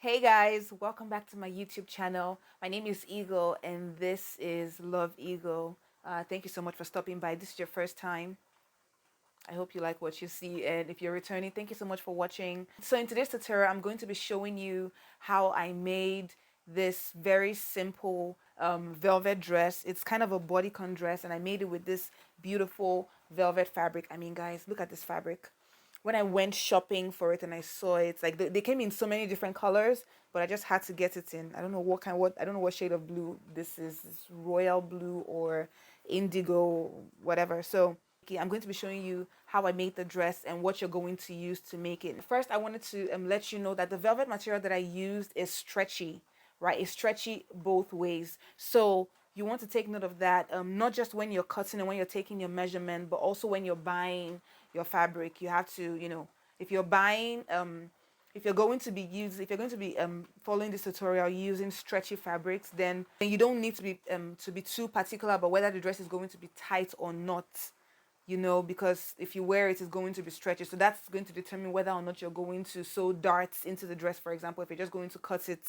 Hey guys, welcome back to my YouTube channel. My name is Igho and this is Love Igho. Thank you so much for stopping by. This is your first time. I hope you like what you see, and if you're returning, thank you so much for watching. So in today's tutorial, I'm going to be showing you how I made this very simple velvet dress. It's kind of a bodycon dress, and I made it with this beautiful velvet fabric. I mean, guys, look at this fabric. When I went shopping for it and I saw it, like they came in so many different colors, but I just had to get it in. I don't know I don't know what shade of blue this is. It's royal blue or indigo, whatever. So I'm going to be showing you how I made the dress and what you're going to use to make it. First, I wanted to let you know that the velvet material that I used is stretchy, right? It's stretchy both ways. So you want to take note of that, not just when you're cutting and when you're taking your measurement, but also when you're buying your fabric. You have to, if you're buying, if you're going to be following this tutorial using stretchy fabrics, then you don't need to be too particular about whether the dress is going to be tight or not, because if you wear it, it's going to be stretchy. So that's going to determine whether or not you're going to sew darts into the dress. For example, if you're just going to cut it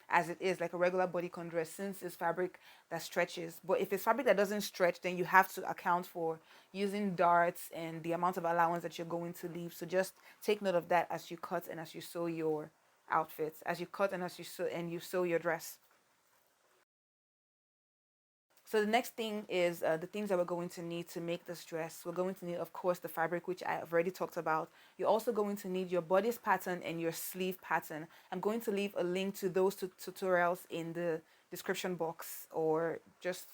as it is, like a regular bodycon dress, since it's fabric that stretches. But if it's fabric that doesn't stretch, then you have to account for using darts and the amount of allowance that you're going to leave. So just take note of that as you cut and as you sew your outfits, as you cut and as you sew your dress. So the next thing is the things that we're going to need to make this dress. We're going to need, of course, the fabric, which I have already talked about. You're also going to need your bodice pattern and your sleeve pattern. I'm going to leave a link to those tutorials in the description box, or just,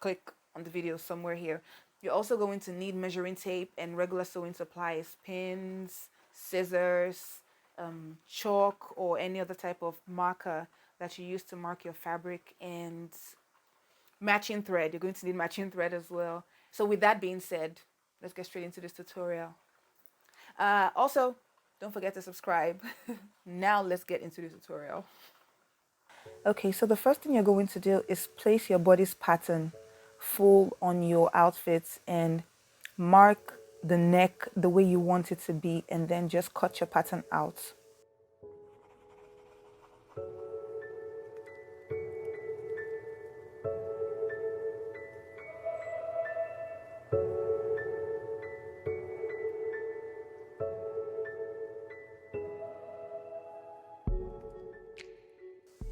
click on the video somewhere here. You're also going to need measuring tape and regular sewing supplies, pins, scissors, chalk, or any other type of marker that you use to mark your fabric, and matching thread. You're going to need matching thread as well. So with that being said, let's get straight into this tutorial. Also, don't forget to subscribe. Now let's get into the tutorial. Okay, so the first thing you're going to do is place your bodice pattern full on your outfits and mark the neck the way you want it to be, and then just cut your pattern out.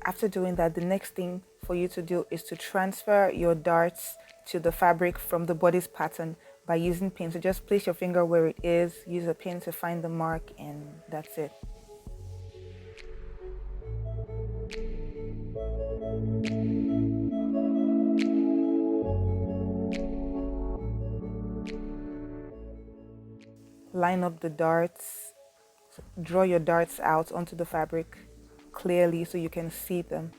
After doing that, the next thing for you to do is to transfer your darts to the fabric from the bodice pattern by using pin. So just place your finger where it is, use a pin to find the mark, and that's it. Line up the darts, draw your darts out onto the fabric clearly so you can see them.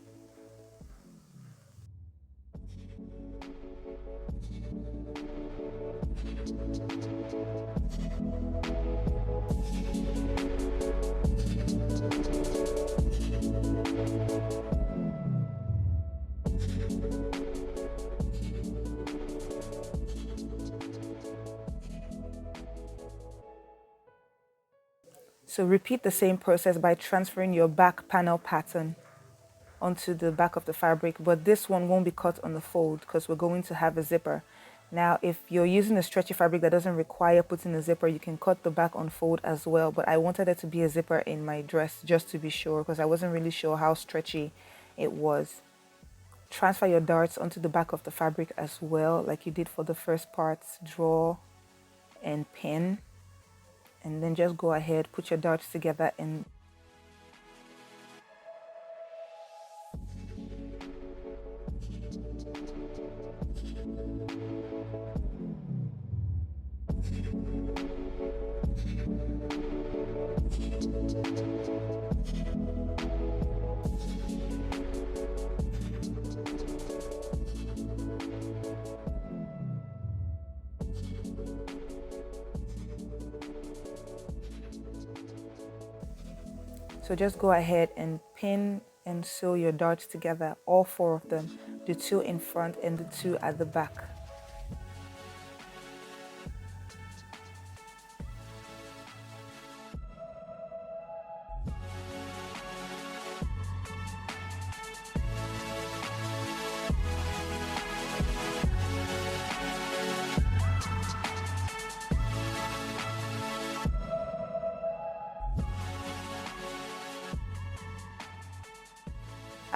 So repeat the same process by transferring your back panel pattern onto the back of the fabric, but this one won't be cut on the fold because we're going to have a zipper. Now, if you're using a stretchy fabric that doesn't require putting a zipper, you can cut the back on fold as well, but I wanted it to be a zipper in my dress just to be sure, because I wasn't really sure how stretchy it was. Transfer your darts onto the back of the fabric as well, like you did for the first parts. Draw and pin, and then just go ahead, put your darts together and so just go ahead and pin and sew your darts together, all four of them, the two in front and the two at the back.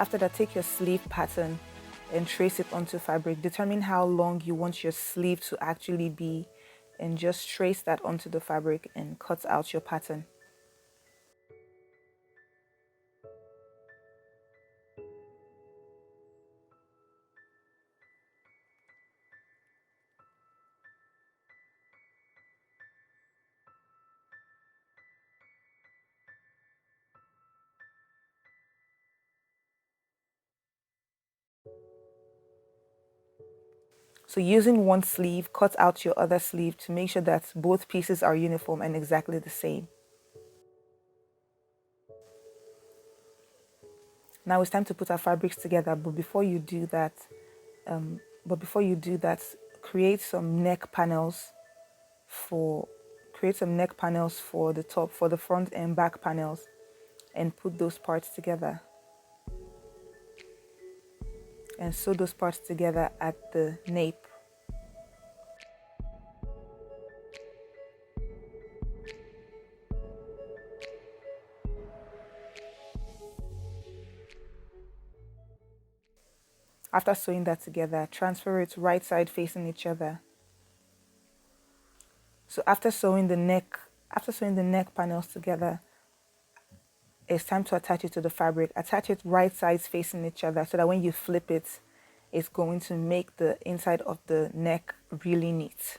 After that, take your sleeve pattern and trace it onto fabric. Determine how long you want your sleeve to actually be and just trace that onto the fabric and cut out your pattern. So using one sleeve, cut out your other sleeve to make sure that both pieces are uniform and exactly the same. Now it's time to put our fabrics together, but before you do that, create some neck panels for the top, for the front and back panels, and put those parts together. And sew those parts together at the nape. After sewing that together, transfer it right side facing each other. So after sewing the neck panels together, it's time to attach it to the fabric. Attach it right sides facing each other so that when you flip it, it's going to make the inside of the neck really neat.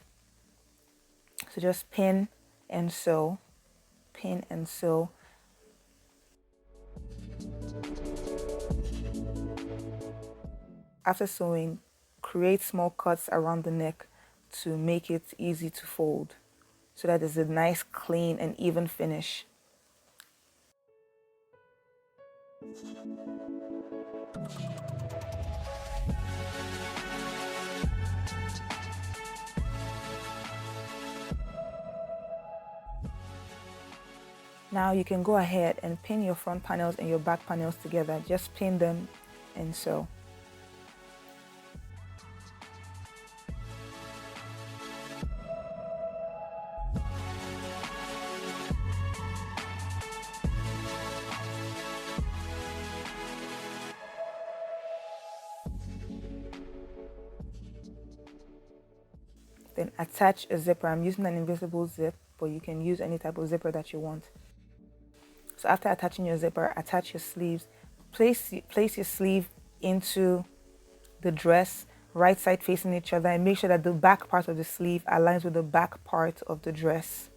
So just pin and sew, pin and sew. After sewing, create small cuts around the neck to make it easy to fold so that there's a nice, clean, and even finish. Now you can go ahead and pin your front panels and your back panels together. Just pin them and sew. Then attach a zipper. I'm using an invisible zip, but you can use any type of zipper that you want. So after attaching your zipper, attach your sleeves. Place your sleeve into the dress, right side facing each other, and make sure that the back part of the sleeve aligns with the back part of the dress.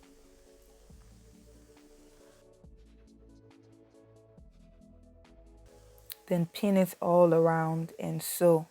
Then pin it all around and sew.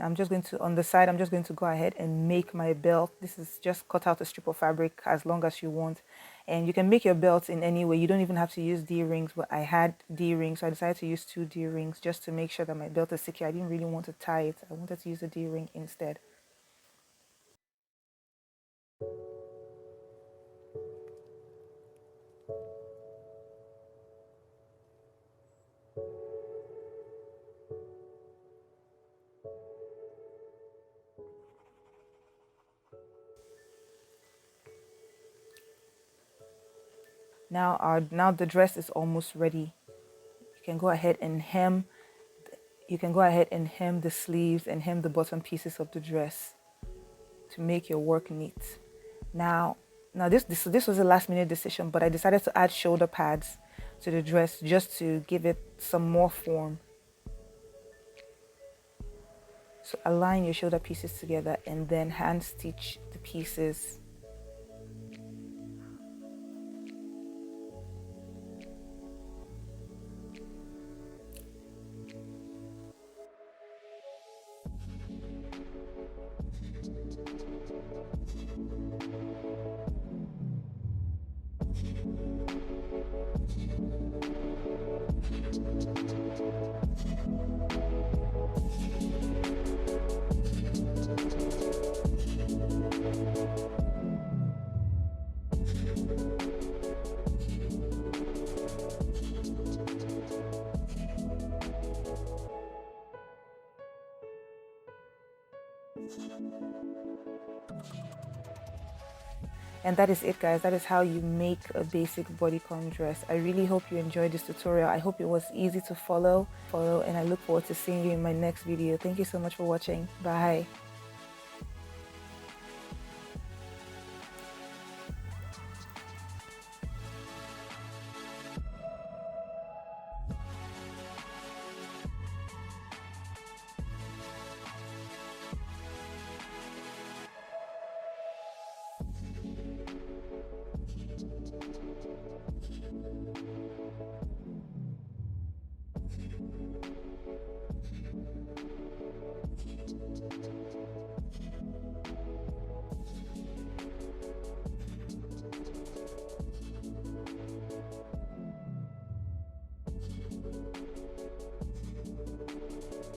I'm just going to, on the side, I'm just going to go ahead and make my belt. This is just cut out a strip of fabric as long as you want. And you can make your belts in any way. You don't even have to use D-rings, but I had D-rings, so I decided to use 2 D-rings just to make sure that my belt is secure. I didn't really want to tie it. I wanted to use a D-ring instead. Now the dress is almost ready. You can go ahead and hem. You can go ahead and hem the sleeves and hem the bottom pieces of the dress to make your work neat. Now this was a last minute decision, but I decided to add shoulder pads to the dress just to give it some more form. So align your shoulder pieces together and then hand stitch the pieces. And that is it, guys. That is how you make a basic bodycon dress. I really hope you enjoyed this tutorial. I hope it was easy to follow, and I look forward to seeing you in my next video. Thank you so much for watching. Bye.